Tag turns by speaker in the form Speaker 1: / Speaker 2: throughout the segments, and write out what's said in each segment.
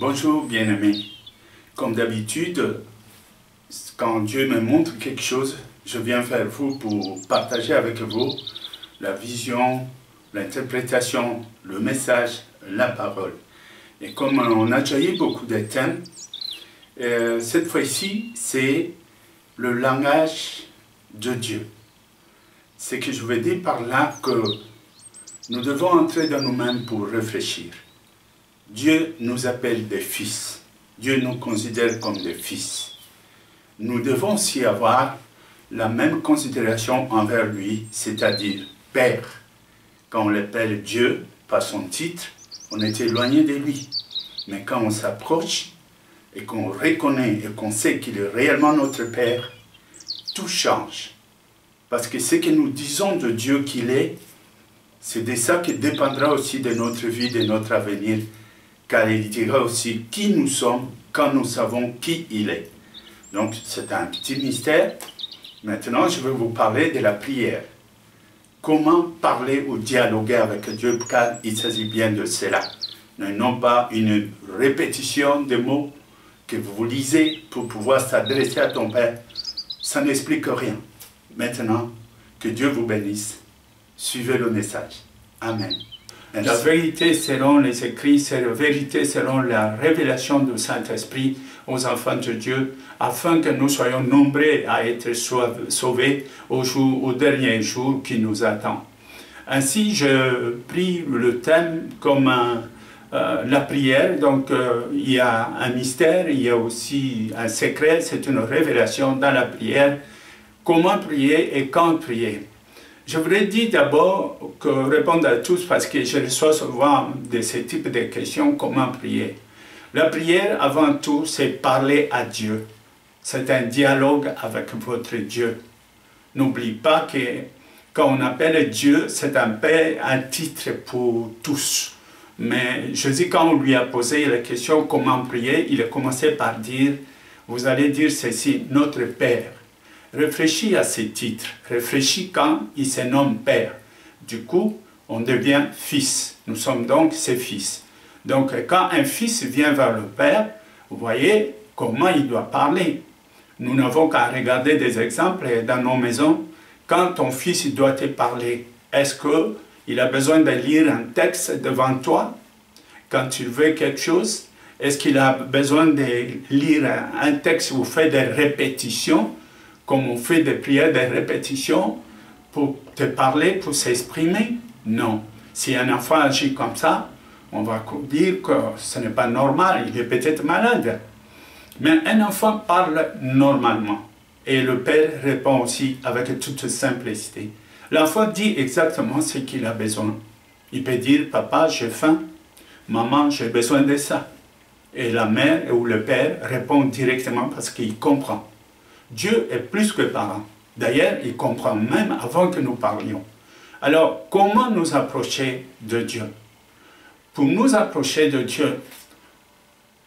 Speaker 1: Bonjour bien-aimés. Comme d'habitude, quand Dieu me montre quelque chose, je viens vers vous pour partager avec vous la vision, l'interprétation, le message, la parole. Et comme on a déjà eu beaucoup de thèmes, cette fois-ci, c'est le langage de Dieu. Ce que je veux dire par là, que nous devons entrer dans nous-mêmes pour réfléchir. Dieu nous appelle des fils. Dieu nous considère comme des fils. Nous devons aussi avoir la même considération envers lui, c'est-à-dire Père. Quand on l'appelle Dieu par son titre, on est éloigné de lui. Mais quand on s'approche et qu'on reconnaît et qu'on sait qu'il est réellement notre Père, tout change. Parce que ce que nous disons de Dieu qu'il est, c'est de ça qui dépendra aussi de notre vie, de notre avenir. Car il dira aussi qui nous sommes quand nous savons qui il est. Donc c'est un petit mystère. Maintenant, je vais vous parler de la prière. Comment parler ou dialoguer avec Dieu, car il s'agit bien de cela. Non pas une répétition de mots que vous lisez pour pouvoir s'adresser à ton Père. Ça n'explique rien. Maintenant, que Dieu vous bénisse. Suivez le message. Amen. La vérité selon les écrits, c'est la vérité selon la révélation du Saint-Esprit aux enfants de Dieu, afin que nous soyons nombreux à être sauvés au dernier jour qui nous attend. Ainsi, je pris le thème comme la prière. Donc, il y a un mystère, il y a aussi un secret, c'est une révélation dans la prière. Comment prier et quand prier? Je voudrais dire d'abord que répondre à tous, parce que je reçois souvent de ce type de questions, comment prier. La prière, avant tout, c'est parler à Dieu. C'est un dialogue avec votre Dieu. N'oublie pas que quand on appelle Dieu, c'est un titre pour tous. Mais Jésus, quand on lui a posé la question comment prier, il a commencé par dire, vous allez dire ceci, notre Père. Réfléchis à ces titres, réfléchis quand il se nomme Père. Du coup, on devient fils. Nous sommes donc ses fils. Donc, quand un fils vient vers le Père, vous voyez comment il doit parler. Nous n'avons qu'à regarder des exemples dans nos maisons. Quand ton fils doit te parler, est-ce qu'il a besoin de lire un texte devant toi? Quand tu veux quelque chose, est-ce qu'il a besoin de lire un texte où on fait des répétitions? Comme on fait des prières de répétition pour te parler, pour s'exprimer? Non. Si un enfant agit comme ça, on va dire que ce n'est pas normal, il est peut-être malade. Mais un enfant parle normalement. Et le Père répond aussi avec toute simplicité. L'enfant dit exactement ce qu'il a besoin. Il peut dire, papa, j'ai faim. Maman, j'ai besoin de ça. Et la mère ou le Père répond directement parce qu'il comprend. Dieu est plus que parent. D'ailleurs, il comprend même avant que nous parlions. Alors, comment nous approcher de Dieu? Pour nous approcher de Dieu,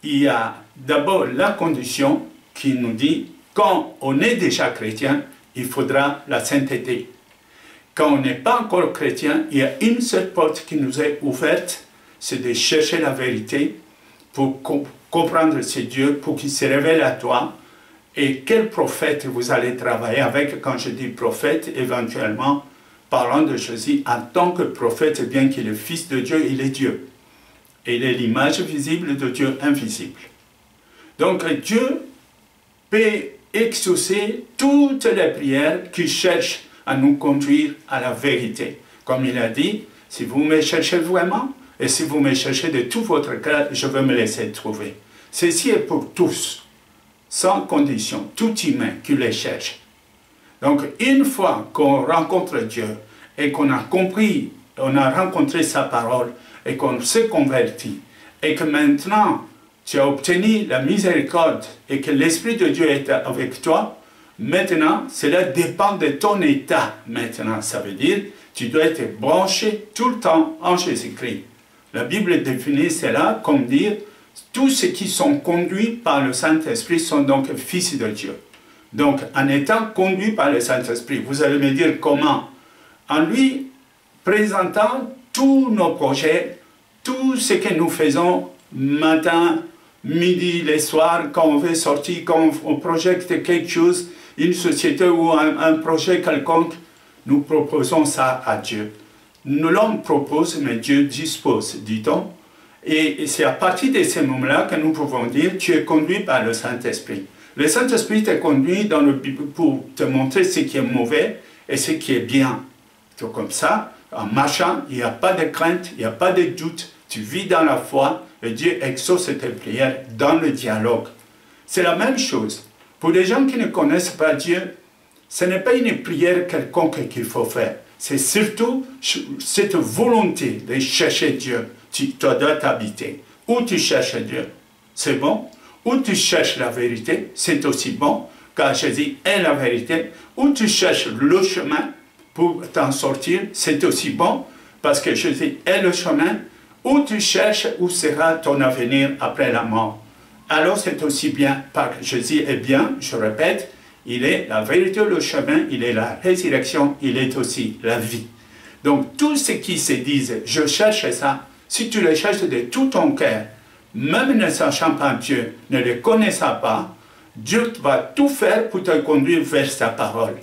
Speaker 1: il y a d'abord la condition qui nous dit, quand on est déjà chrétien, il faudra la sainteté. Quand on n'est pas encore chrétien, il y a une seule porte qui nous est ouverte, c'est de chercher la vérité pour comprendre ce Dieu, pour qu'il se révèle à toi. Et quel prophète vous allez travailler avec? Quand je dis prophète, éventuellement, parlant de Jésus, en tant que prophète, bien qu'il est fils de Dieu, il est Dieu. Et il est l'image visible de Dieu invisible. Donc Dieu peut exaucer toutes les prières qui cherchent à nous conduire à la vérité. Comme il a dit, si vous me cherchez vraiment, et si vous me cherchez de tout votre cœur, je vais me laisser trouver. Ceci est pour tous. Sans condition, tout humain qui les cherche. Donc, une fois qu'on rencontre Dieu et qu'on a compris, on a rencontré sa parole et qu'on s'est converti, et que maintenant tu as obtenu la miséricorde et que l'Esprit de Dieu est avec toi, maintenant, cela dépend de ton état. Maintenant, ça veut dire tu dois être branché tout le temps en Jésus-Christ. La Bible définit cela comme dire tous ceux qui sont conduits par le Saint-Esprit sont donc fils de Dieu. Donc, en étant conduits par le Saint-Esprit, vous allez me dire comment? En lui présentant tous nos projets, tout ce que nous faisons matin, midi, les soirs, quand on veut sortir, quand on projette quelque chose, une société ou un projet quelconque, nous proposons ça à Dieu. L'homme propose, mais Dieu dispose, dit-on. Et c'est à partir de ces moments-là que nous pouvons dire, tu es conduit par le Saint-Esprit. Le Saint-Esprit te conduit dans le Bible pour te montrer ce qui est mauvais et ce qui est bien. Donc comme ça, en marchant, il n'y a pas de crainte, il n'y a pas de doute. Tu vis dans la foi et Dieu exauce tes prières dans le dialogue. C'est la même chose. Pour les gens qui ne connaissent pas Dieu, ce n'est pas une prière quelconque qu'il faut faire. C'est surtout cette volonté de chercher Dieu. Tu dois t'habiter. Où tu cherches Dieu, c'est bon. Où tu cherches la vérité, c'est aussi bon, car Jésus est la vérité. Où tu cherches le chemin pour t'en sortir, c'est aussi bon, parce que Jésus est le chemin. Où tu cherches, où sera ton avenir après la mort. Alors c'est aussi bien, parce que Jésus est bien, je répète, il est la vérité, le chemin, il est la résurrection, il est aussi la vie. Donc tout ce qui se disent, je cherche ça, si tu le cherches de tout ton cœur, même ne sachant pas Dieu, ne le connaissant pas, Dieu va tout faire pour te conduire vers sa parole.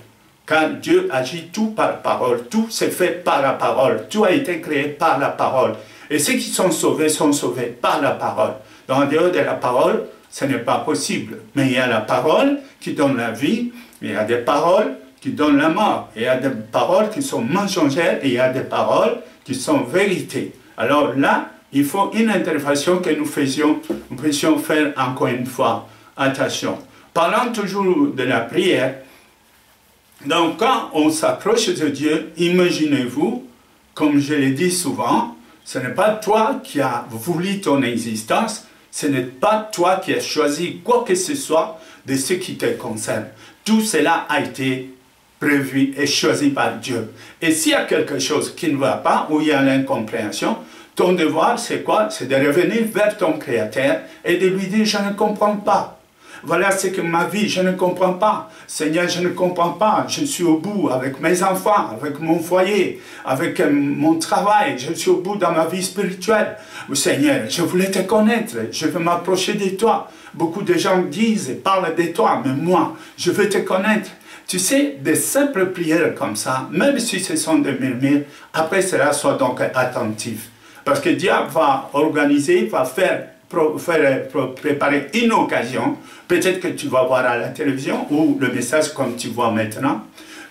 Speaker 1: Car Dieu agit tout par la parole, tout se fait par la parole, tout a été créé par la parole. Et ceux qui sont sauvés par la parole. En dehors de la parole, ce n'est pas possible. Mais il y a la parole qui donne la vie, il y a des paroles qui donnent la mort. Il y a des paroles qui sont mensongères et il y a des paroles qui sont vérités. Alors là, il faut une intervention que nous puissions faire encore une fois. Attention. Parlant toujours de la prière, donc quand on s'approche de Dieu, imaginez-vous, comme je l'ai dit souvent, ce n'est pas toi qui as voulu ton existence, ce n'est pas toi qui as choisi quoi que ce soit de ce qui te concerne. Tout cela a été prévu et choisi par Dieu. Et s'il y a quelque chose qui ne va pas, ou il y a l'incompréhension, ton devoir, c'est quoi? C'est de revenir vers ton Créateur et de lui dire, je ne comprends pas. Voilà ce que ma vie, je ne comprends pas. Seigneur, je ne comprends pas. Je suis au bout avec mes enfants, avec mon foyer, avec mon travail. Je suis au bout dans ma vie spirituelle. Seigneur, je voulais te connaître. Je veux m'approcher de toi. Beaucoup de gens disent, parlent de toi, mais moi, je veux te connaître. Tu sais, des simples prières comme ça, même si ce sont des murmures, après cela, sois donc attentif. Parce que Dieu va organiser, va préparer une occasion. Peut-être que tu vas voir à la télévision ou le message comme tu vois maintenant.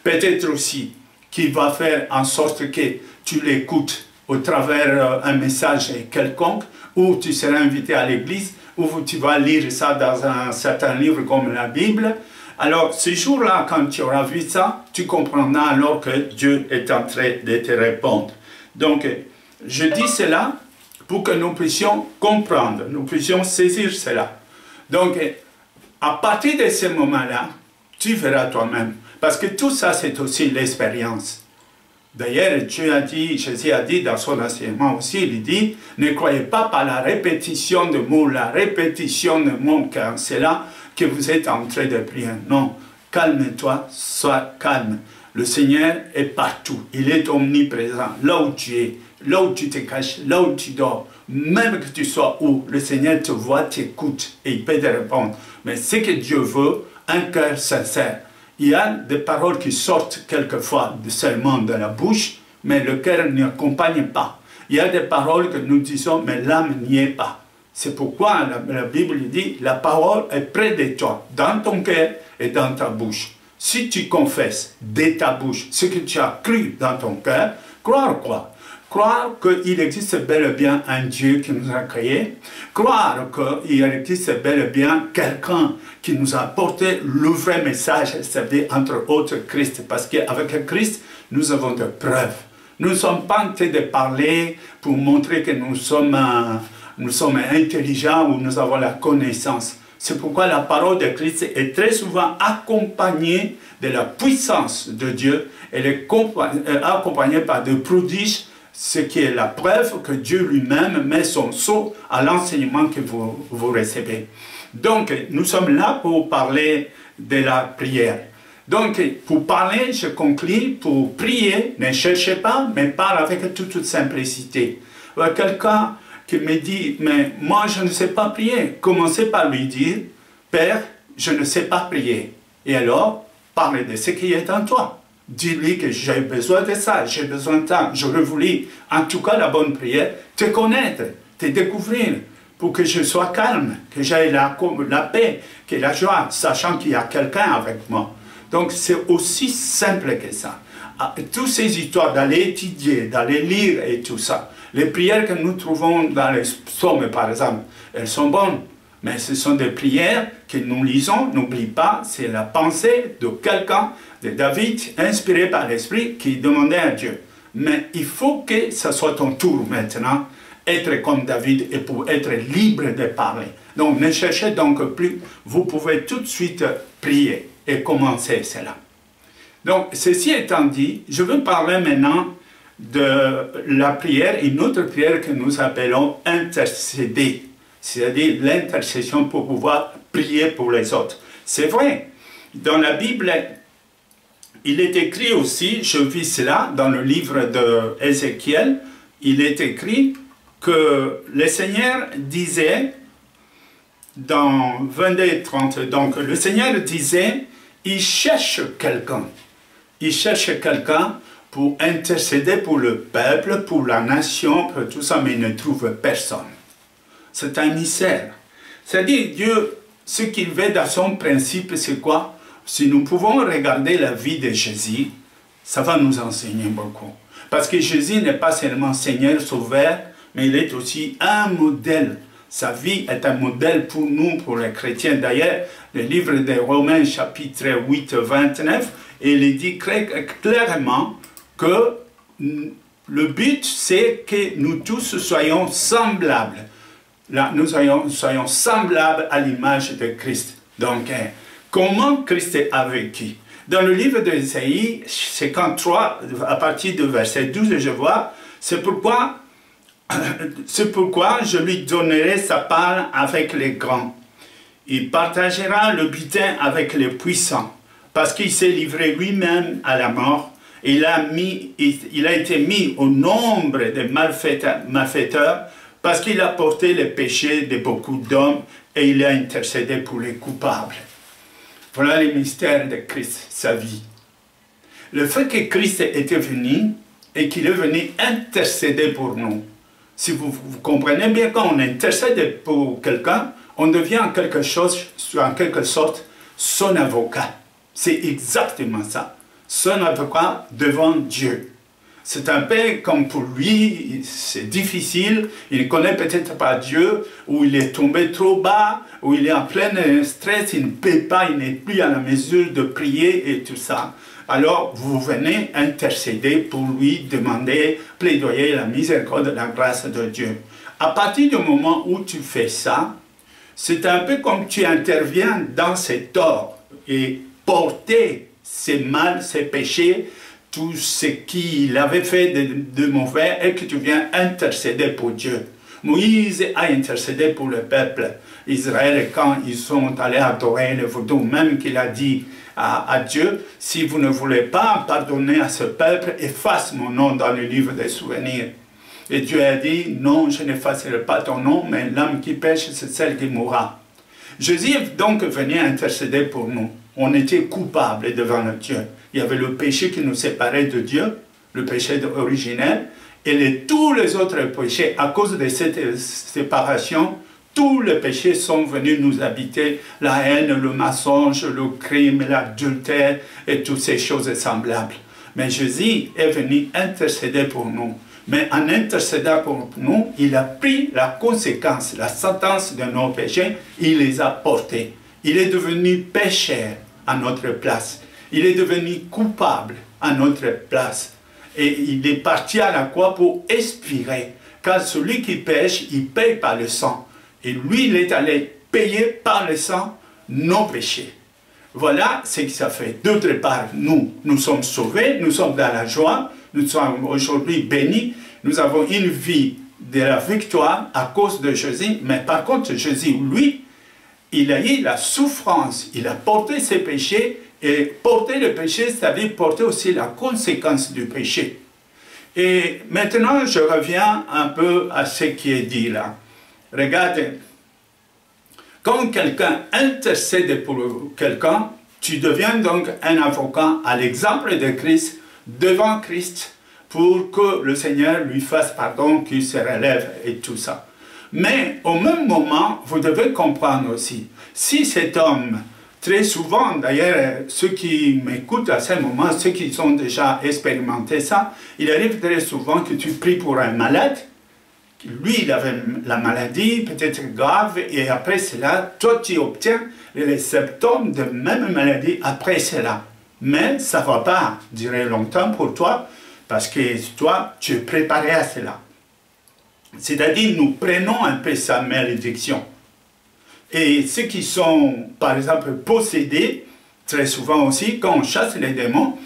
Speaker 1: Peut-être aussi qu'il va faire en sorte que tu l'écoutes au travers un message quelconque, ou tu seras invité à l'église, ou tu vas lire ça dans un certain livre comme la Bible. Alors, ce jour-là, quand tu auras vu ça, tu comprendras alors que Dieu est en train de te répondre. Donc, je dis cela pour que nous puissions comprendre, nous puissions saisir cela. Donc, à partir de ce moment-là, tu verras toi-même. Parce que tout ça, c'est aussi l'expérience. D'ailleurs, Dieu a dit, Jésus a dit dans son enseignement aussi, il dit, ne croyez pas par la répétition de mots, car c'est là que vous êtes en train de prier. Non, calme-toi, sois calme. Le Seigneur est partout, il est omniprésent, là où tu es. Là où tu te caches, là où tu dors, même que tu sois où, le Seigneur te voit, t'écoute et il peut te répondre. Mais ce que Dieu veut, un cœur sincère. Il y a des paroles qui sortent quelquefois seulement de la bouche, mais le cœur n'y accompagne pas. Il y a des paroles que nous disons, mais l'âme n'y est pas. C'est pourquoi la Bible dit, la parole est près de toi, dans ton cœur et dans ta bouche. Si tu confesses de ta bouche ce que tu as cru dans ton cœur, croire quoi? Croire qu'il existe bel et bien un Dieu qui nous a créés. Croire qu'il existe bel et bien quelqu'un qui nous a apporté le vrai message, c'est-à-dire entre autres Christ. Parce qu'avec Christ, nous avons des preuves. Nous ne sommes pas en train de parler pour montrer que nous sommes intelligents ou nous avons la connaissance. C'est pourquoi la parole de Christ est très souvent accompagnée de la puissance de Dieu. Elle est accompagnée par des prodiges, ce qui est la preuve que Dieu lui-même met son sceau à l'enseignement que vous recevez. Donc, nous sommes là pour parler de la prière. Donc, pour parler, je conclue, pour prier, ne cherchez pas, mais parle avec toute simplicité. Quelqu'un qui me dit, mais moi je ne sais pas prier. Commencez par lui dire, Père, je ne sais pas prier. Et alors, parlez de ce qui est en toi. Dis-lui que j'ai besoin de ça, j'ai besoin de ça. J'aurais voulu, en tout cas la bonne prière, te connaître, te découvrir, pour que je sois calme, que j'aie la paix, que la joie, sachant qu'il y a quelqu'un avec moi. Donc c'est aussi simple que ça. Toutes ces histoires d'aller étudier, d'aller lire et tout ça, les prières que nous trouvons dans les psaumes par exemple, elles sont bonnes, mais ce sont des prières que nous lisons, n'oublie pas, c'est la pensée de quelqu'un, de David, inspiré par l'Esprit, qui demandait à Dieu. Mais il faut que ce soit ton tour maintenant, être comme David et pour être libre de parler. Donc ne cherchez donc plus, vous pouvez tout de suite prier et commencer cela. Donc ceci étant dit, je veux parler maintenant de la prière, une autre prière que nous appelons intercéder, c'est-à-dire l'intercession pour pouvoir prier pour les autres. C'est vrai, dans la Bible, il est écrit aussi, je vis cela dans le livre d'Ézéchiel, il est écrit que le Seigneur disait, dans 22-30, donc le Seigneur disait, il cherche quelqu'un. Il cherche quelqu'un pour intercéder pour le peuple, pour la nation, pour tout ça, mais il ne trouve personne. C'est un mystère. C'est-à-dire, Dieu, ce qu'il veut dans son principe, c'est quoi? Si nous pouvons regarder la vie de Jésus, ça va nous enseigner beaucoup. Parce que Jésus n'est pas seulement Seigneur, Sauveur, mais il est aussi un modèle. Sa vie est un modèle pour nous, pour les chrétiens. D'ailleurs, le livre de Romains, chapitre 8, 29, il dit clairement que le but, c'est que nous tous soyons semblables. Là, nous soyons semblables à l'image de Christ. Donc, comment Christ a vécu? Dans le livre d'Ésaïe, 53, à partir du verset 12, je vois, c'est pourquoi je lui donnerai sa part avec les grands. Il partagera le butin avec les puissants, parce qu'il s'est livré lui-même à la mort. Il a été mis au nombre des malfaiteurs, parce qu'il a porté les péchés de beaucoup d'hommes et il a intercédé pour les coupables. Voilà les mystères de Christ, sa vie. Le fait que Christ était venu et qu'il est venu intercéder pour nous. Si vous comprenez bien, quand on intercède pour quelqu'un, on devient en quelque sorte son avocat. C'est exactement ça. Son avocat devant Dieu. C'est un peu comme pour lui, c'est difficile, il ne connaît peut-être pas Dieu, ou il est tombé trop bas, ou il est en plein stress, il ne peut pas, il n'est plus à la mesure de prier et tout ça. Alors vous venez intercéder pour lui, demander, plaidoyer la miséricorde, la grâce de Dieu. À partir du moment où tu fais ça, c'est un peu comme tu interviens dans ses torts et porter ses mal, ses péchés, tout ce qu'il avait fait de mauvais et que tu viens intercéder pour Dieu. Moïse a intercédé pour le peuple Israël quand ils sont allés adorer le vaudou, même qu'il a dit à Dieu, si vous ne voulez pas pardonner à ce peuple, efface mon nom dans le livre des souvenirs. Et Dieu a dit, non, je n'effacerai pas ton nom, mais l'âme qui pêche, c'est celle qui mourra. Jésus est donc venu intercéder pour nous. On était coupables devant le Dieu. Il y avait le péché qui nous séparait de Dieu, le péché originel, et tous les autres péchés, à cause de cette séparation, tous les péchés sont venus nous habiter, la haine, le mensonge, le crime, l'adultère et toutes ces choses semblables. Mais Jésus est venu intercéder pour nous. Mais en intercédant pour nous, il a pris la conséquence, la sentence de nos péchés, il les a portés. Il est devenu pécheur à notre place. Il est devenu coupable à notre place. Et il est parti à la croix pour expirer. Car celui qui pêche, il paye par le sang. Et lui, il est allé payer par le sang nos péchés. Voilà ce que ça fait. D'autre part, nous sommes sauvés, nous sommes dans la joie, nous sommes aujourd'hui bénis, nous avons une vie de la victoire à cause de Jésus. Mais par contre, Jésus, lui, il a eu la souffrance, il a porté ses péchés, et porter le péché, c'est-à-dire porter aussi la conséquence du péché. Et maintenant, je reviens un peu à ce qui est dit là. Regardez, quand quelqu'un intercède pour quelqu'un, tu deviens donc un avocat à l'exemple de Christ, devant Christ, pour que le Seigneur lui fasse pardon, qu'il se relève et tout ça. Mais au même moment, vous devez comprendre aussi, si cet homme, très souvent, d'ailleurs, ceux qui m'écoutent à ce moment, ceux qui ont déjà expérimenté ça, il arrive très souvent que tu pries pour un malade, lui, il avait la maladie, peut-être grave, et après cela, toi, tu obtiens les symptômes de même maladie après cela. Mais ça ne va pas durer longtemps pour toi, parce que toi, tu es préparé à cela. C'est-à-dire, nous prenons un peu sa malédiction. Et ceux qui sont, par exemple, possédés, très souvent aussi, quand on chasse les démons,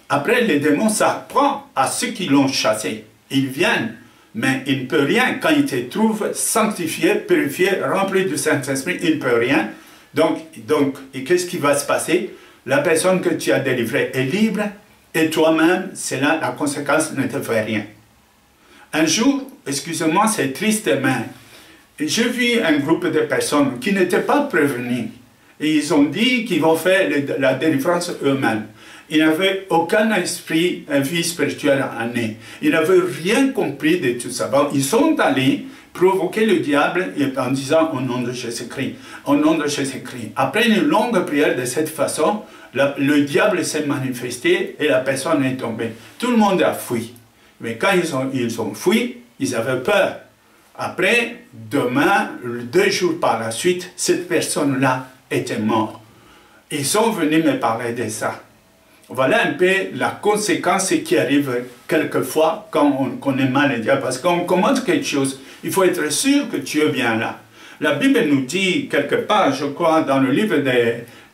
Speaker 1: après, les démons s'apprennent à ceux qui l'ont chassé. Ils viennent. Mais il ne peut rien. Quand il te trouve sanctifié, purifié, rempli du Saint-Esprit, il ne peut rien. Donc et qu'est-ce qui va se passer? La personne que tu as délivrée est libre, et toi-même, c'est là, la conséquence ne te fait rien. Un jour, excusez-moi, c'est triste, mais j'ai vu un groupe de personnes qui n'étaient pas prévenues. Et ils ont dit qu'ils vont faire la délivrance eux-mêmes. Ils n'avaient aucun esprit, une vie spirituelle en eux. Ils n'avaient rien compris de tout ça. Bon, ils sont allés provoquer le diable en disant au nom de Jésus-Christ, au nom de Jésus-Christ. Après une longue prière de cette façon, le diable s'est manifesté et la personne est tombée. Tout le monde a fui. Mais quand ils ont fui, ils avaient peur. Après, demain, 2 jours par la suite, cette personne-là était morte. Ils sont venus me parler de ça. Voilà un peu la conséquence qui arrive quelquefois quand on connaît mal le diable. Parce qu'on commande quelque chose, il faut être sûr que Dieu vient là. La Bible nous dit quelque part, je crois, dans le livre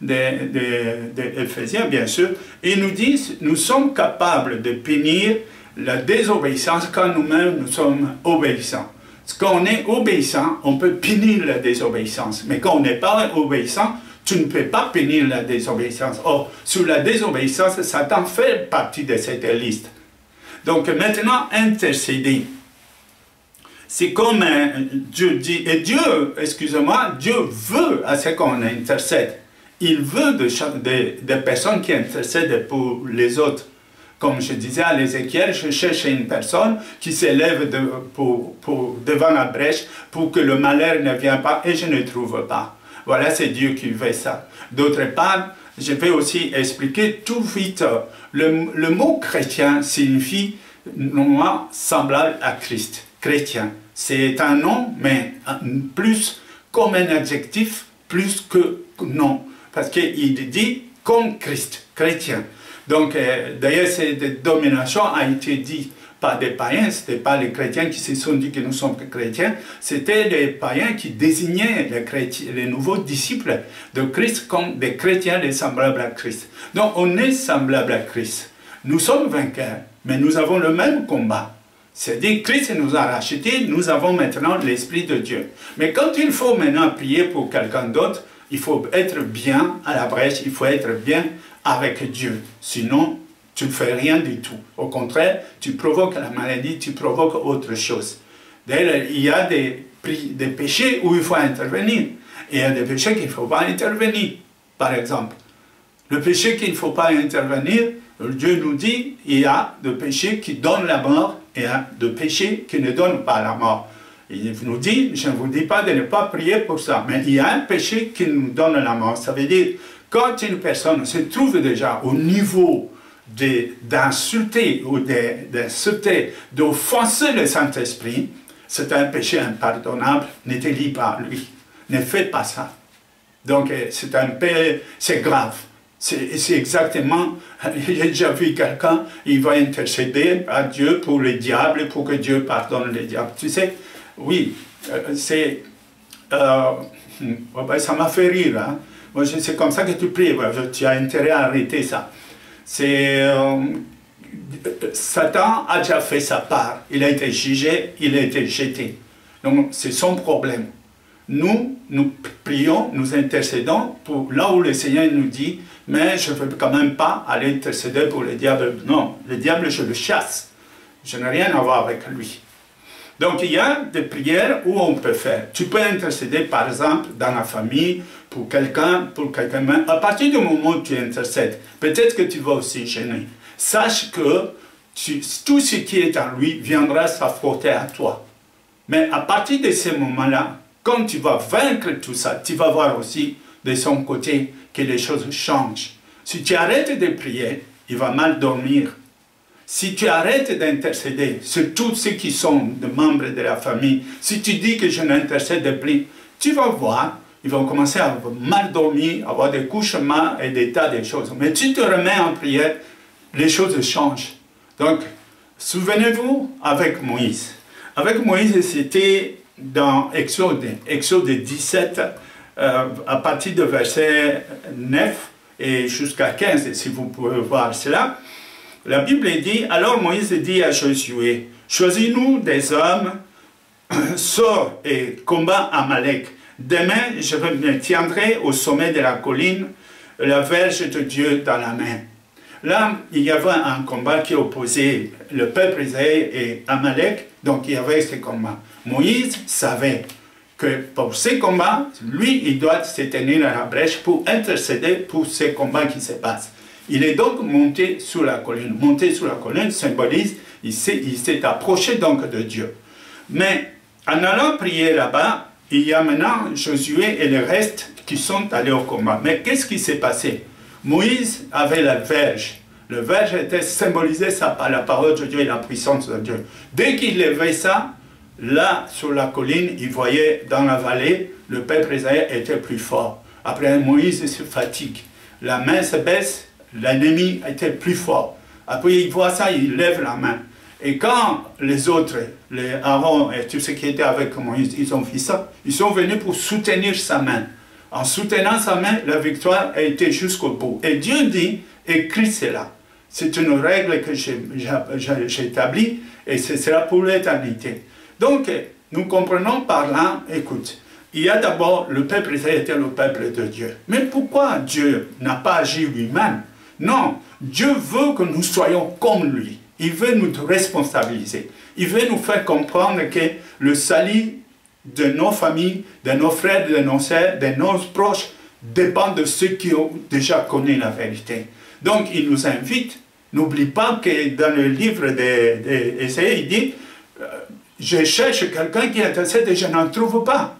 Speaker 1: d'Éphésiens, bien sûr, il nous dit, nous sommes capables de punir la désobéissance quand nous-mêmes nous sommes obéissants. Quand on est obéissant, on peut punir la désobéissance. Mais quand on n'est pas obéissant, tu ne peux pas punir la désobéissance. Or, sur la désobéissance, Satan fait partie de cette liste. Donc maintenant, intercéder. C'est comme Dieu dit, et Dieu, excusez-moi, Dieu veut à ce qu'on intercède. Il veut des personnes qui intercèdent pour les autres. Comme je disais à l'Ézéchiel, je cherche une personne qui s'élève devant la brèche pour que le malheur ne vienne pas et je ne trouve pas. Voilà, c'est Dieu qui veut ça. D'autre part, je vais aussi expliquer tout vite. Le mot chrétien signifie nom semblable à Christ. Chrétien. C'est un nom, mais plus comme un adjectif, plus que nom. Parce qu'il dit comme Christ, chrétien. Donc, d'ailleurs, cette domination a été dite par des païens, ce n'était pas les chrétiens qui se sont dit que nous sommes chrétiens, c'était les païens qui désignaient les nouveaux disciples de Christ comme des chrétiens, les semblables à Christ. Donc, on est semblable à Christ. Nous sommes vainqueurs, mais nous avons le même combat. C'est-à-dire, Christ nous a rachetés, nous avons maintenant l'Esprit de Dieu. Mais quand il faut maintenant prier pour quelqu'un d'autre, il faut être bien à la brèche, il faut être bien avec Dieu. Sinon, tu ne fais rien du tout. Au contraire, tu provoques la maladie, tu provoques autre chose. D'ailleurs, il y a des péchés où il faut intervenir. Et il y a des péchés qu'il ne faut pas intervenir, par exemple. Le péché qu'il ne faut pas intervenir, Dieu nous dit, il y a des péchés qui donnent la mort et il y a des péchés qui ne donnent pas la mort. Il nous dit, je ne vous dis pas de ne pas prier pour ça, mais il y a un péché qui nous donne la mort. Ça veut dire, quand une personne se trouve déjà au niveau d'insulter ou d'offenser le Saint-Esprit, c'est un péché impardonnable, ne te lie pas à lui. Ne fais pas ça. Donc, c'est grave. C'est exactement, j'ai déjà vu quelqu'un, il va intercéder à Dieu pour le diable, pour que Dieu pardonne le diable. Tu sais, oui, ça m'a fait rire. Hein? C'est comme ça que tu pries, tu as intérêt à arrêter ça. Satan a déjà fait sa part, il a été jugé, il a été jeté. Donc c'est son problème. Nous prions, nous intercédons pour là où le Seigneur nous dit, mais je ne veux quand même pas aller intercéder pour le diable. Non, le diable je le chasse. Je n'ai rien à voir avec lui. Donc, il y a des prières où on peut faire. Tu peux intercéder, par exemple, dans la famille, pour quelqu'un, mais à partir du moment où tu intercèdes, peut-être que tu vas aussi gêner. Sache que tout ce qui est en lui viendra s'affronter à toi. Mais à partir de ces moments-là, quand tu vas vaincre tout ça, tu vas voir aussi de son côté que les choses changent. Si tu arrêtes de prier, il va mal dormir. Si tu arrêtes d'intercéder sur tous ceux qui sont des membres de la famille, si tu dis que je n'intercède plus, tu vas voir, ils vont commencer à mal dormir, avoir des couchements et des tas de choses. Mais tu te remets en prière, les choses changent. Donc, souvenez-vous avec Moïse. Avec Moïse, c'était dans Exode 17, à partir de verset 9 et jusqu'à 15, si vous pouvez voir cela. La Bible dit, alors Moïse dit à Josué, choisis-nous des hommes, sors et combat Amalek. Demain, je me tiendrai au sommet de la colline, la verge de Dieu dans la main. Là, il y avait un combat qui opposait le peuple Israël et Amalek, donc il y avait ce combat. Moïse savait que pour ces combats, lui, il doit se tenir à la brèche pour intercéder pour ces combats qui se passent. Il est donc monté sur la colline. Monter sur la colline symbolise, il s'est approché donc de Dieu. Mais en allant prier là-bas, il y a maintenant Josué et le reste qui sont allés au combat. Mais qu'est-ce qui s'est passé? Moïse avait la verge. Le verge était symbolisé par la parole de Dieu et la puissance de Dieu. Dès qu'il levait ça, là, sur la colline, il voyait dans la vallée, le peuple Israël était plus fort. Après, Moïse se fatigue. La main se baisse, l'ennemi était plus fort. Après, il voit ça, il lève la main. Et quand les autres, les Aaron et tous ceux qui étaient avec Moïse, ils ont fait ça, ils sont venus pour soutenir sa main. En soutenant sa main, la victoire a été jusqu'au bout. Et Dieu dit, écris cela. C'est une règle que j'ai établie et ce sera pour l'éternité. Donc, nous comprenons par là, écoute, il y a d'abord le peuple Israël était le peuple de Dieu. Mais pourquoi Dieu n'a pas agi lui-même? Non, Dieu veut que nous soyons comme lui. Il veut nous responsabiliser. Il veut nous faire comprendre que le salut de nos familles, de nos frères, de nos sœurs, de nos proches, dépend de ceux qui ont déjà connu la vérité. Donc, il nous invite. N'oublie pas que dans le livre d'Ésaïe, il dit je cherche quelqu'un qui intercède et je n'en trouve pas.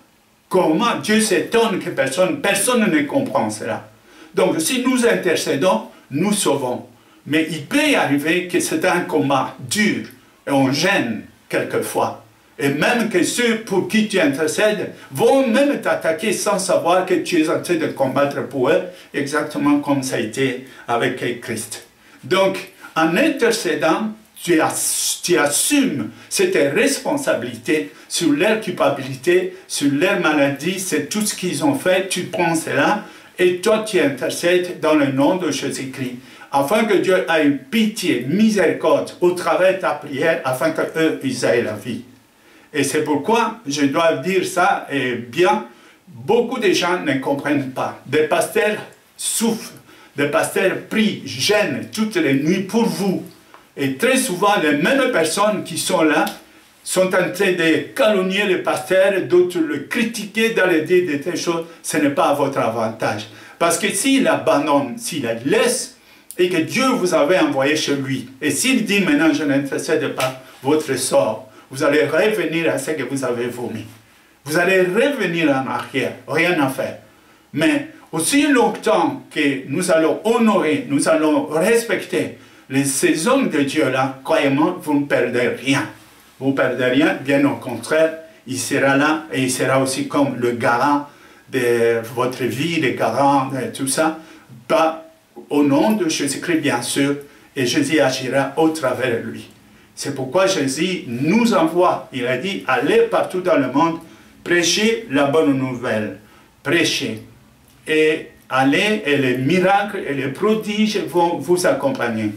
Speaker 1: Comment Dieu s'étonne que personne ne comprend cela. Donc, si nous intercédons, nous sauvons. Mais il peut y arriver que c'est un combat dur et on gêne quelquefois. Et même que ceux pour qui tu intercèdes vont même t'attaquer sans savoir que tu es en train de combattre pour eux, exactement comme ça a été avec Christ. Donc, en intercédant, tu assumes cette responsabilité sur leur culpabilité, sur leur maladie, c'est tout ce qu'ils ont fait, tu prends cela, et toi tu intercèdes dans le nom de Jésus-Christ, afin que Dieu ait pitié, miséricorde au travers de ta prière, afin qu'eux, ils aient la vie. Et c'est pourquoi je dois dire ça, et bien, beaucoup de gens ne comprennent pas. Des pasteurs souffrent, des pasteurs prient, gênent toutes les nuits pour vous. Et très souvent, les mêmes personnes qui sont là sont en train de calomnier le pasteur, d'autres le critiquer dans les dire de telles choses. Ce n'est pas à votre avantage. Parce que s'il abandonne, s'il la laisse, et que Dieu vous avait envoyé chez lui, et s'il dit maintenant je n'intercède pas votre sort, vous allez revenir à ce que vous avez vomi. Vous allez revenir en arrière, rien à faire. Mais aussi longtemps que nous allons honorer, nous allons respecter les saisons de Dieu là, croyez-moi, vous ne perdez rien. Vous ne perdez rien, bien au contraire, il sera là et il sera aussi comme le garant de votre vie, le garant de tout ça, pas au nom de Jésus-Christ bien sûr, et Jésus agira au travers de lui. C'est pourquoi Jésus nous envoie, il a dit, allez partout dans le monde, prêchez la bonne nouvelle, prêchez, et allez, et les miracles et les prodiges vont vous accompagner.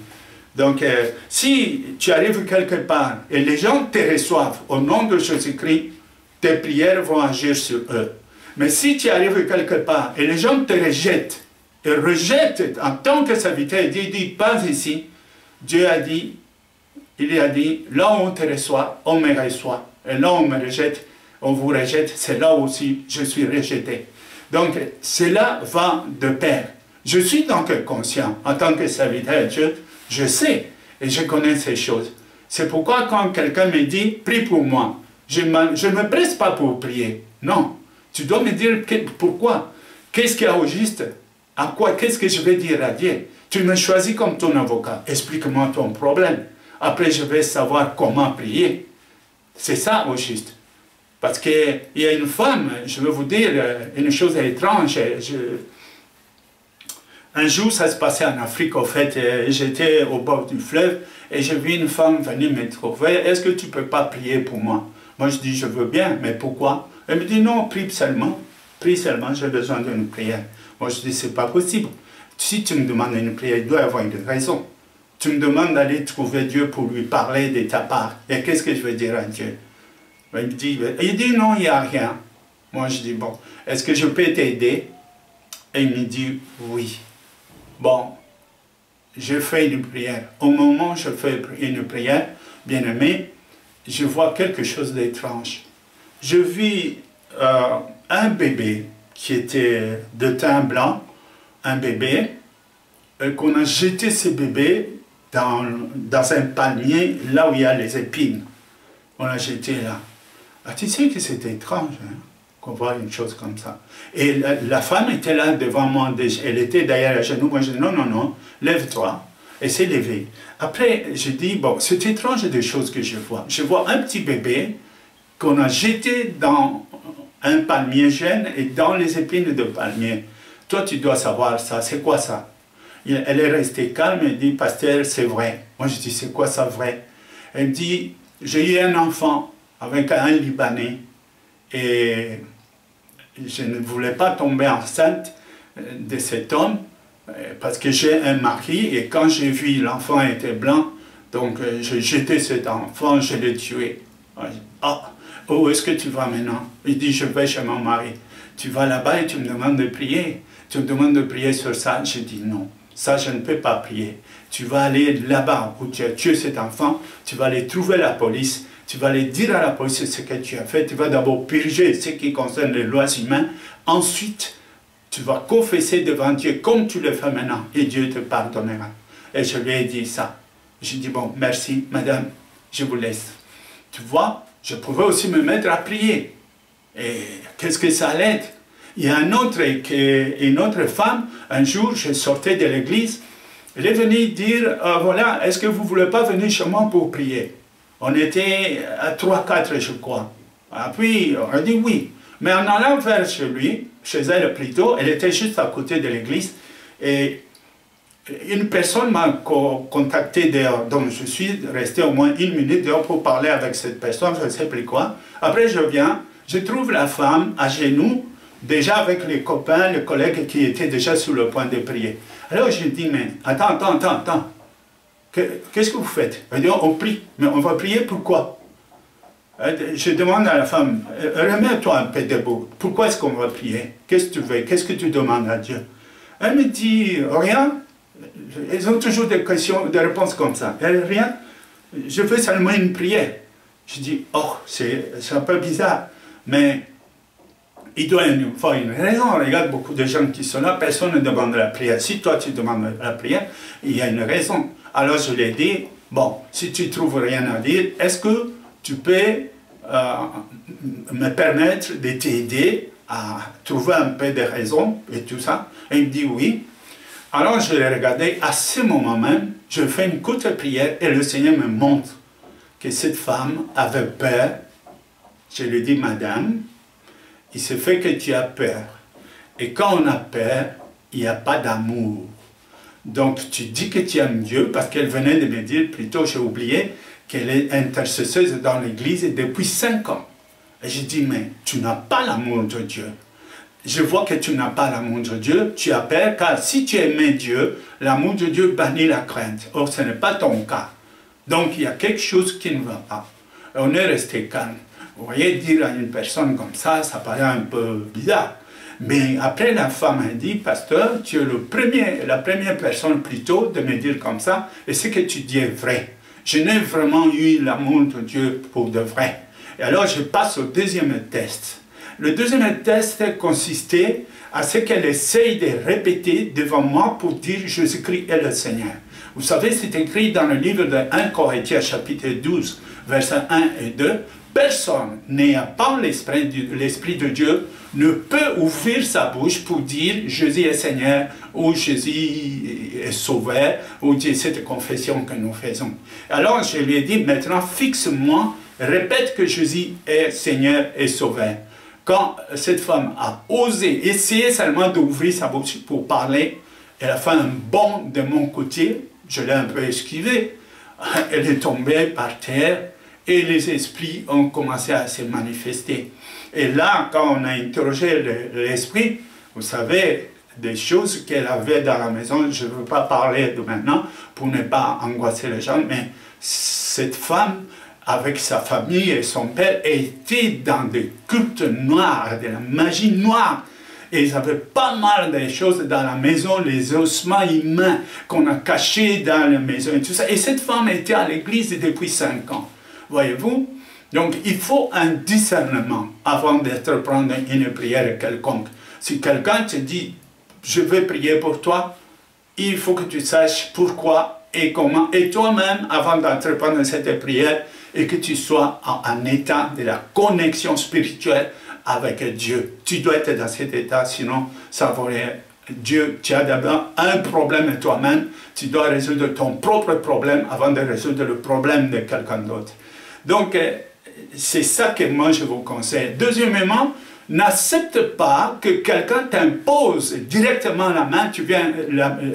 Speaker 1: Donc, si tu arrives quelque part et les gens te reçoivent au nom de Jésus-Christ, tes prières vont agir sur eux. Mais si tu arrives quelque part et les gens te rejettent, et rejettent en tant que serviteur, dit pas ici, Dieu a dit, il a dit, là où on te reçoit, on me reçoit. Et là où on me rejette, on vous rejette, c'est là aussi je suis rejeté. Donc, cela va de pair. Je suis donc conscient, en tant que serviteur de Dieu, je sais et je connais ces choses. C'est pourquoi quand quelqu'un me dit, prie pour moi, je ne me presse pas pour prier. Non, tu dois me dire pourquoi. Qu'est-ce qu'il y a au juste? À quoi? Qu'est-ce que je vais dire à Dieu? Tu me choisis comme ton avocat. Explique-moi ton problème. Après, je vais savoir comment prier. C'est ça au juste. Parce qu'il y a une femme, je vais vous dire une chose étrange. Un jour, ça se passait en Afrique, au fait, j'étais au bord du fleuve et j'ai vu une femme venir me trouver. Est-ce que tu ne peux pas prier pour moi? Moi, je dis, je veux bien, mais pourquoi? Elle me dit, non, prie seulement, j'ai besoin d'une prière. Moi, je dis, c'est pas possible. Si tu me demandes une prière, il doit y avoir une raison. Tu me demandes d'aller trouver Dieu pour lui parler de ta part. Et qu'est-ce que je vais dire à Dieu? Il dit non, il n'y a rien. Moi, je dis, bon, est-ce que je peux t'aider? Et il me dit, oui. Bon, je fais une prière. Au moment où je fais une prière, bien aimé, je vois quelque chose d'étrange. Je vis un bébé qui était de teint blanc, un bébé, qu'on a jeté ce bébé dans un palmier, là où il y a les épines. On l'a jeté là. Ah, tu sais que c'était étrange, hein, qu'on voit une chose comme ça. Et la femme était là devant moi, elle était derrière à genoux. Moi, je dis non, non, non, lève-toi. Elle s'est levée. Après, je dis, bon, c'est étrange des choses que je vois. Je vois un petit bébé qu'on a jeté dans un palmier jeune et dans les épines de palmier. Toi, tu dois savoir ça. C'est quoi ça? Elle est restée calme et dit, pasteur, c'est vrai. Moi, je dis, c'est quoi ça vrai? Elle dit, j'ai eu un enfant avec un Libanais et je ne voulais pas tomber enceinte de cet homme parce que j'ai un mari et quand j'ai vu l'enfant était blanc, donc j'ai jeté cet enfant, je l'ai tué. Ah, où est-ce que tu vas maintenant? Il dit, je vais chez mon mari. Tu vas là-bas et tu me demandes de prier. Tu me demandes de prier sur ça. Je dis non, ça je ne peux pas prier. Tu vas aller là-bas où tu as tué cet enfant, tu vas aller trouver la police, tu vas aller dire à la police ce que tu as fait, tu vas d'abord purger ce qui concerne les lois humaines, ensuite tu vas confesser devant Dieu comme tu le fais maintenant et Dieu te pardonnera. Et je lui ai dit ça. J'ai dit bon, merci madame, je vous laisse. Tu vois, je pouvais aussi me mettre à prier. Et qu'est-ce que ça l'aide? Il y a une autre femme, un jour je sortais de l'église, elle est venue dire, voilà, est-ce que vous ne voulez pas venir chez moi pour prier? On était à 3-4, je crois. Puis, on a dit oui. Mais en allant vers chez elle plutôt, elle était juste à côté de l'église. Et une personne m'a contacté dehors. Donc, je suis resté au moins 1 minute dehors pour parler avec cette personne, je ne sais plus quoi. Après, je viens, je trouve la femme à genoux, déjà avec les copains, les collègues qui étaient déjà sur le point de prier. Alors, je dis, mais attends. Qu'est-ce que vous faites? Elle dit, on prie. Mais on va prier pourquoi? Je demande à la femme, remets-toi un peu debout. Pourquoi est-ce qu'on va prier? Qu'est-ce que tu veux? Qu'est-ce que tu demandes à Dieu? Elle me dit, rien. Ils ont toujours des questions, des réponses comme ça. Elle, rien. Je fais seulement une prière. Je dis, oh, c'est un peu bizarre. Mais il doit y avoir une raison. Regarde beaucoup de gens qui sont là, personne ne demande la prière. Si toi tu demandes la prière, il y a une raison. Alors je lui ai dit, bon, si tu ne trouves rien à dire, est-ce que tu peux me permettre de t'aider à trouver un peu de raison et tout ça? Et il me dit oui. Alors je l'ai regardé, à ce moment même, je fais une courte prière et le Seigneur me montre que cette femme avait peur. Je lui ai dit, madame, il se fait que tu as peur. Et quand on a peur, il n'y a pas d'amour. Donc tu dis que tu aimes Dieu, parce qu'elle venait de me dire, plutôt j'ai oublié, qu'elle est intercesseuse dans l'église depuis 5 ans. Et j'ai dit, mais tu n'as pas l'amour de Dieu. Je vois que tu n'as pas l'amour de Dieu, tu as peur, car si tu aimais Dieu, l'amour de Dieu bannit la crainte. Or, ce n'est pas ton cas. Donc, il y a quelque chose qui ne va pas. Et on est resté calme. Vous voyez, dire à une personne comme ça paraît un peu bizarre. Mais après, la femme a dit, pasteur, tu es la première personne plutôt de me dire comme ça, et ce que tu dis est vrai. je n'ai vraiment eu l'amour de Dieu pour de vrai. Et alors je passe au deuxième test. Le deuxième test consistait à ce qu'elle essaye de répéter devant moi pour dire Jésus-Christ est le Seigneur. Vous savez, c'est écrit dans le livre de 1 Corinthiens chapitre 12, versets 1 et 2. Personne n'ayant pas l'Esprit de Dieu ne peut ouvrir sa bouche pour dire Jésus est Seigneur ou Jésus est Sauveur ou dire cette confession que nous faisons. Alors je lui ai dit, maintenant fixe-moi, répète que Jésus est Seigneur et Sauveur. Quand cette femme a osé essayer seulement d'ouvrir sa bouche pour parler, elle a fait un bond de mon côté, je l'ai un peu esquivé, elle est tombée par terre et les esprits ont commencé à se manifester. Et là, quand on a interrogé l'esprit, vous savez, des choses qu'elle avait dans la maison, je ne veux pas parler de maintenant pour ne pas angoisser les gens, mais cette femme, avec sa famille et son père, était dans des cultes noirs, de la magie noire. Et ils avaient pas mal de choses dans la maison, les ossements humains qu'on a cachés dans la maison et tout ça. Et cette femme était à l'église depuis 5 ans. Voyez-vous? Donc il faut un discernement avant d'entreprendre une prière quelconque. Si quelqu'un te dit, je vais prier pour toi, il faut que tu saches pourquoi et comment. Et toi-même, avant d'entreprendre cette prière, et que tu sois en état de la connexion spirituelle avec Dieu. Tu dois être dans cet état, sinon ça va rien. Dieu, tu as d'abord un problème toi-même, tu dois résoudre ton propre problème avant de résoudre le problème de quelqu'un d'autre. Donc, c'est ça que moi je vous conseille. Deuxièmement, n'accepte pas que quelqu'un t'impose directement la main, tu viens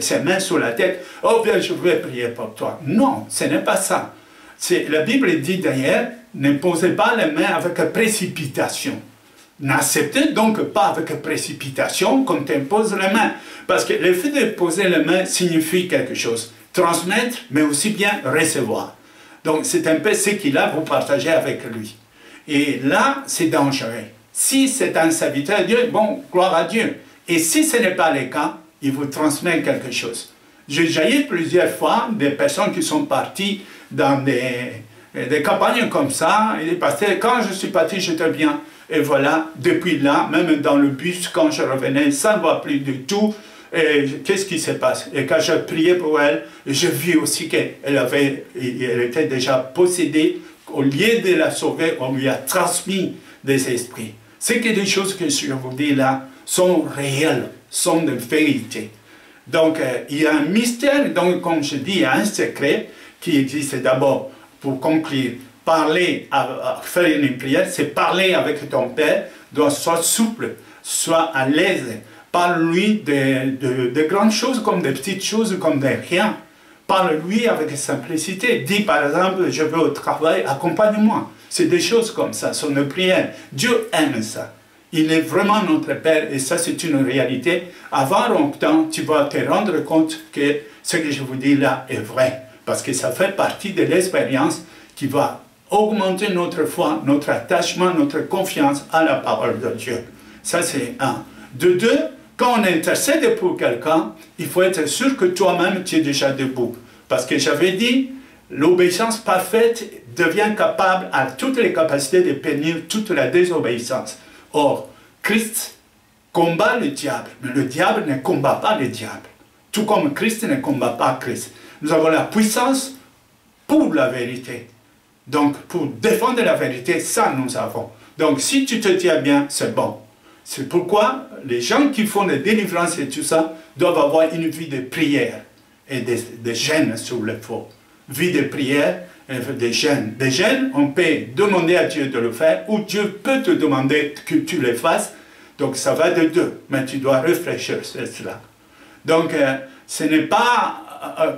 Speaker 1: ses mains sur la tête, oh bien je vais prier pour toi. Non, ce n'est pas ça. La Bible dit d'ailleurs, ne posez pas les mains avec précipitation. N'acceptez donc pas avec précipitation qu'on t'impose les mains. Parce que le fait de poser les mains signifie quelque chose. Transmettre, mais aussi bien recevoir. Donc c'est un peu ce qu'il a, vous partagez avec lui. Et là, c'est dangereux. Si c'est un serviteur de Dieu, bon, gloire à Dieu. Et si ce n'est pas le cas, il vous transmet quelque chose. J'ai eu plusieurs fois des personnes qui sont parties dans des campagnes comme ça, et parce que quand je suis parti, j'étais bien. Et voilà, depuis là, même dans le bus, quand je revenais, ça ne va plus du tout. Et qu'est-ce qui se passe? Et quand je priais pour elle, je vis aussi qu'elle était déjà possédée. Au lieu de la sauver, on lui a transmis des esprits. C'est que des choses que je vous dis là sont réelles, sont de vérité. Donc, il y a un mystère, donc comme je dis, il y a un secret qui existe d'abord pour conclure. Parler, faire une prière, c'est parler avec ton Père, doit soit souple, soit à l'aise. Parle-lui de grandes choses comme des petites choses, comme des rien. Parle-lui avec simplicité. Dis par exemple, je vais au travail, accompagne-moi. C'est des choses comme ça, sont des prières. Dieu aime ça. Il est vraiment notre Père et ça c'est une réalité. Avant longtemps, tu vas te rendre compte que ce que je vous dis là est vrai. Parce que ça fait partie de l'expérience qui va augmenter notre foi, notre attachement, notre confiance à la parole de Dieu. Ça c'est un. De deux, quand on intercède pour quelqu'un, il faut être sûr que toi-même tu es déjà debout. Parce que j'avais dit, l'obéissance parfaite devient capable à toutes les capacités de punir toute la désobéissance. Or, Christ combat le diable, mais le diable ne combat pas le diable. Tout comme Christ ne combat pas Christ. Nous avons la puissance pour la vérité. Donc, pour défendre la vérité, ça nous avons. Donc, si tu te tiens bien, c'est bon. C'est pourquoi les gens qui font des délivrances et tout ça doivent avoir une vie de prière et de jeûne sur le faux. Vie de prière et de jeûne. Des jeûnes, on peut demander à Dieu de le faire ou Dieu peut te demander que tu le fasses. Donc, ça va de deux, mais tu dois réfléchir sur cela. Donc, ce n'est pas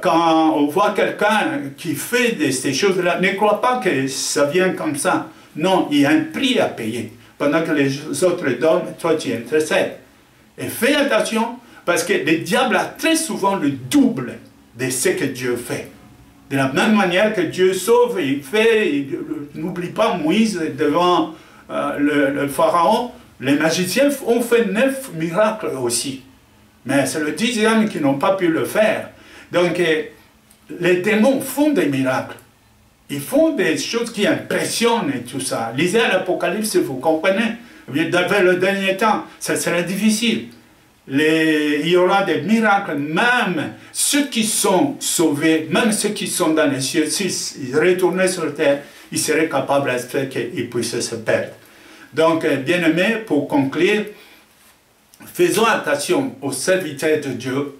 Speaker 1: quand on voit quelqu'un qui fait ces choses-là, ne crois pas que ça vient comme ça. Non, il y a un prix à payer. Pendant que les autres donnent, toi tu intercèdes. Et fais attention, parce que le diable a très souvent le double de ce que Dieu fait. De la même manière que Dieu sauve, il fait, n'oublie pas Moïse devant le pharaon, les magiciens ont fait 9 miracles aussi. Mais c'est le 10e qui n'ont pas pu le faire. Donc, les démons font des miracles. Ils font des choses qui impressionnent et tout ça. Lisez l'Apocalypse, vous comprenez. Dans le dernier temps, ça sera difficile. Il y aura des miracles, même ceux qui sont sauvés, même ceux qui sont dans les cieux, s'ils retournaient sur la terre, ils seraient capables de faire qu'ils puissent se perdre. Donc, bien-aimés, pour conclure, faisons attention aux serviteurs de Dieu.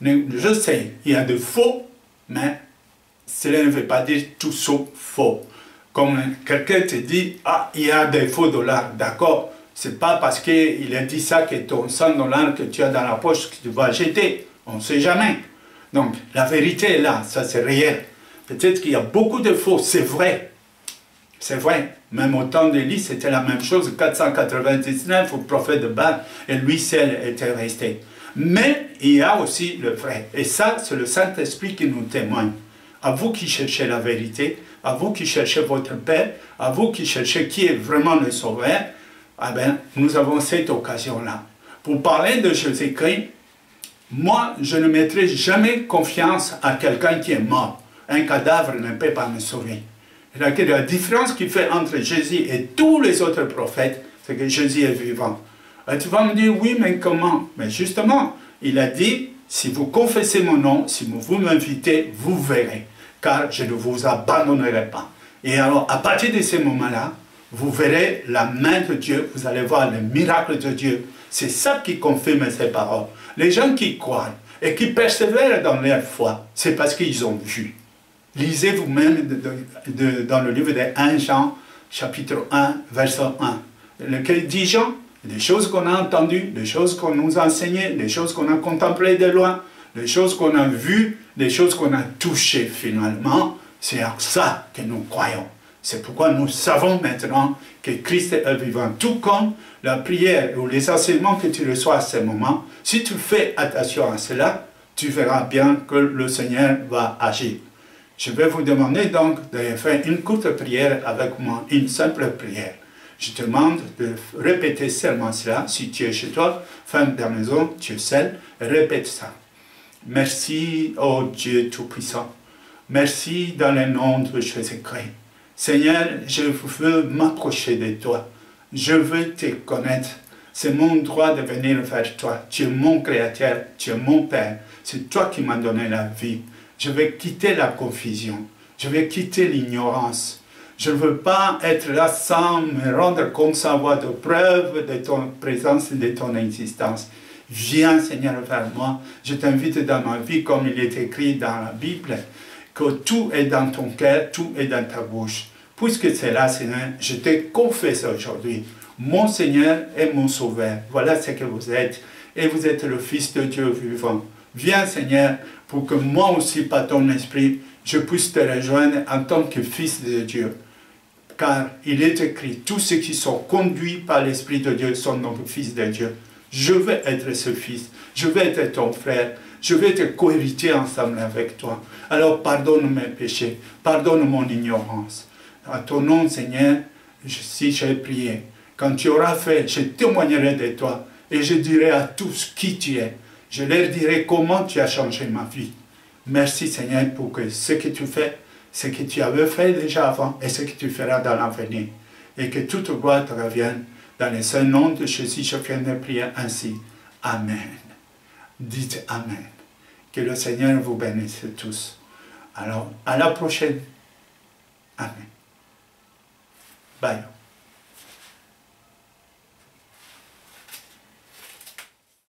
Speaker 1: Je sais, il y a de faux, mais cela ne veut pas dire tout sauf faux. Comme quelqu'un te dit, ah, il y a des faux dollars, d'accord, c'est pas parce qu'il a dit ça que ton 100 dollars que tu as dans la poche que tu vas jeter. On ne sait jamais. Donc, la vérité est là, ça c'est réel. Peut-être qu'il y a beaucoup de faux, c'est vrai. C'est vrai. Même au temps d'Élie, c'était la même chose. 499, au prophète de Baal, et lui seul était resté. Mais il y a aussi le vrai. Et ça, c'est le Saint-Esprit qui nous témoigne. À vous qui cherchez la vérité, à vous qui cherchez votre Père, à vous qui cherchez qui est vraiment le Sauveur, ah ben, nous avons cette occasion-là. Pour parler de Jésus-Christ, moi, je ne mettrai jamais confiance à quelqu'un qui est mort. Un cadavre ne peut pas me sauver. La différence qu'il fait entre Jésus et tous les autres prophètes, c'est que Jésus est vivant. Et tu vas me dire, oui, mais comment? Mais justement, il a dit, si vous confessez mon nom, si vous m'invitez, vous verrez, car je ne vous abandonnerai pas. Et alors, à partir de ces moments-là, vous verrez la main de Dieu, vous allez voir le miracle de Dieu. C'est ça qui confirme ces paroles. Les gens qui croient et qui persévèrent dans leur foi, c'est parce qu'ils ont vu. Lisez vous-même dans le livre de 1 Jean, chapitre 1, verset 1. Lequel dit Jean, les choses qu'on a entendues, les choses qu'on nous a enseignées, les choses qu'on a contemplées de loin, les choses qu'on a vues, les choses qu'on a touchées finalement, c'est à ça que nous croyons. C'est pourquoi nous savons maintenant que Christ est vivant. Tout comme la prière ou les enseignements que tu reçois à ce moment, si tu fais attention à cela, tu verras bien que le Seigneur va agir. Je vais vous demander donc de faire une courte prière avec moi, une simple prière. Je te demande de répéter seulement cela. Si tu es chez toi, femme de la maison, tu es seul, répète ça. Merci, ô Dieu Tout-Puissant. Merci dans le nom de Jésus-Christ. Seigneur, je veux m'approcher de toi. Je veux te connaître. C'est mon droit de venir vers toi. Tu es mon Créateur, tu es mon Père. C'est toi qui m'as donné la vie. Je vais quitter la confusion. Je vais quitter l'ignorance. Je ne veux pas être là sans me rendre compte, sans avoir de preuves de ton présence et de ton existence. Viens, Seigneur, vers moi. Je t'invite dans ma vie, comme il est écrit dans la Bible, que tout est dans ton cœur, tout est dans ta bouche. Puisque c'est là, Seigneur, je te confesse aujourd'hui, mon Seigneur et mon Sauveur. Voilà ce que vous êtes. Et vous êtes le Fils de Dieu vivant. Viens, Seigneur, pour que moi aussi, par ton esprit, je puisse te rejoindre en tant que Fils de Dieu. Car il est écrit, tous ceux qui sont conduits par l'Esprit de Dieu sont donc Fils de Dieu. Je veux être ce Fils. Je veux être ton frère. Je veux être cohéritier ensemble avec toi. Alors pardonne mes péchés. Pardonne mon ignorance. À ton nom, Seigneur, si j'ai prié, quand tu auras fait, je témoignerai de toi et je dirai à tous qui tu es. Je leur dirai comment tu as changé ma vie. Merci, Seigneur, pour que ce que tu fais, ce que tu avais fait déjà avant et ce que tu feras dans l'avenir. Et que toute gloire te revienne. Dans le seul nom de Jésus, je viens de prier ainsi. Amen. Dites Amen. Que le Seigneur vous bénisse tous. Alors, à la prochaine. Amen. Bye.